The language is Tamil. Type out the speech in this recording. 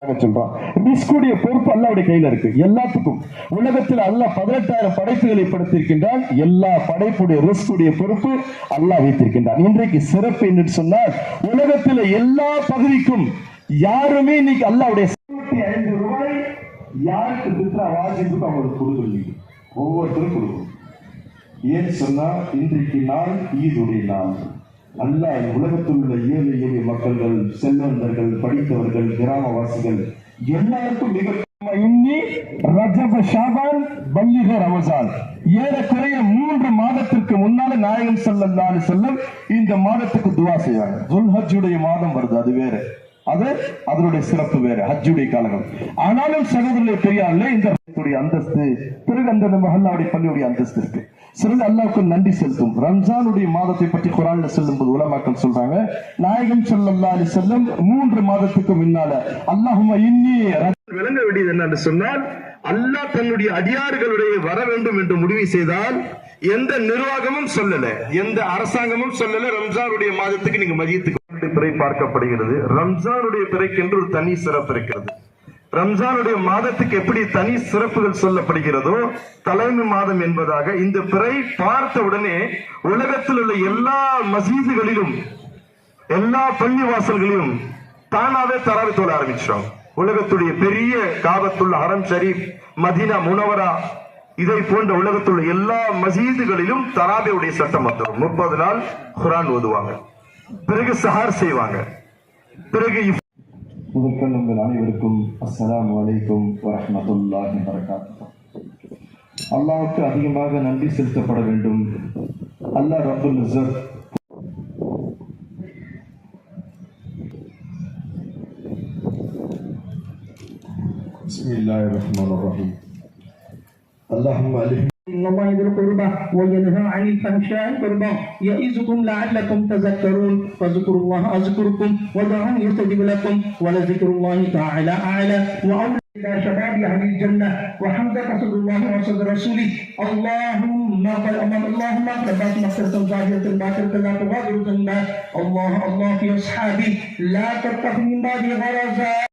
சொல்றான். ரிஸ்குடைய பொறுப்பு அல்லாஹ்வுடைய கையில இருக்கு எல்லாத்துக்கும். உலகத்தில் அல்லாஹ் 18,000 படைப்புகளை படைத்திருக்கின்றான். எல்லா படைப்புடைய ரிஸ்குடைய பொறுப்பு அல்லாஹ் வைத்திருக்கின்றான். இன்றைக்கு சிறப்பு என்று சொன்னால் உலகத்தில் எல்லா பகுதிக்கும் யாருமே இன்னைக்கு அல்லாஹ்வுடைய 75 ரூபாய் யாருக்கு பித்ரா வாஜிபுக்கு அவங்களுக்கு கொடுக்கல. ஒவ்வொருத்தரும் கொடுக்கணும். ஏன்னு சொன்னா இன்றைக்கு நாள் ஈதுடைய நாள். அல்லாஹ் உலகத்தில் உள்ள ஏழை எளிய மக்கள்கள், செல்வந்தர்கள், படித்தவர்கள், கிராமவாசிகள் எல்லாருக்கும் மிக ரஜப ஷாபான் பல்லிக ரமஸான் ஏறக்குறைய 3 மாதத்திற்கு முன்னால நாயகம் ஸல்லல்லாஹு அலைஹி வஸல்லம் இந்த மாதத்துக்கு துஆ செய்வாங்க. துல்ஹஜ்ஜுடைய மாதம் வருது, அது வேற, அது அதனுடைய சிறப்பு வேற, ஹஜ்ஜுடைய காலங்கள். ஆனாலும் சகோதரர்களே பெரியார்களே, இந்த அந்தஸ்து பிறகு அந்த மஹல்லாவுடைய பள்ளியுடைய அந்தஸ்து இருக்கு. சிறந்த அல்லாஹ்வுக்கு நன்றி செலுத்தும். ரம்ஜானுடைய மாதத்தை பற்றி குர்ஆன்ல சொல்லும்போது உலமாக்கள் சொல்றாங்க, நாயகம் ஸல்லல்லாஹு அலைஹி வஸல்லம் 3 மாதத்துக்கு முன்னால அல்லாஹும்ம இன்னி விளங்க வேண்டியது என்னன்னு சொன்னால், அல்லாஹ் தன்னுடைய அடியார்களுடைய வர வேண்டும் என்று முடிவு செய்தால் எந்த நிர்வாகமும் சொல்லல, எந்த அரசாங்கமும் சொல்லல ரம்ஜானுடைய மாதத்துக்கு நீங்க மதியத்துக்கு பிறை பார்க்கப்படுகிறது. ரம்ஜானுடைய பிறைக்கு என்று ஒரு தனி சிறப்பு இருக்கிறது. ரம்ஜானுடைய மாதத்துக்கு எப்படி தனி சிறப்புகள் சொல்லப்படுகிறதோ, தலைமை மாதம் என்பதாக இந்த பிறை பார்த்த உடனே உலகத்தில் உள்ள எல்லா மசீதுகளிலும் எல்லா பள்ளி வாசல்களிலும் தானாவே தராவி தொழ ஆரம்பிச்சிடும். உலகத்துடைய பெரிய காபத்துள்ள ஹரம் ஷரீப், மதீனா முனவரா, இதை போன்ற உலகத்துள்ள எல்லா மசீதுகளிலும் தராபியுடைய சட்டம் வந்துடும். 30 நாள் குர்ஆன் ஓதுவாங்க, பிறகு சஹார் செய்வாங்க. பிறகு முதற்கண் உங்கள் அனைவருக்கும் அஸ்ஸலாமு அலைக்கும் வரஹ்மத்துல்லாஹி வபரகாத்துஹு. அல்லாஹ்வுக்கு அதிகமாக நன்றி செலுத்தப்பட வேண்டும். அல்லாஹ் ரப்புல் இஸ்ஸத் பிஸ்மில்லாஹிர் ரஹ்மானிர் ரஹீம். அல்லாஹும்ம அலிஹ் الله ذو القربى وينهى عن الفحشاء والمنكر يعظكم لعلكم تذكرون فاذكروا الله اذكركم وادعوه يستجب لكم ولذكر الله تعالى اعلى واولى الى شباب اهل الجنه وحمدك صلى الله وسلم رسوله اللهم ربنا مغفرة ظاهرة باطنة لا تغادر ذنبا الله في اصحابي لا تتخذ من بعد غرزا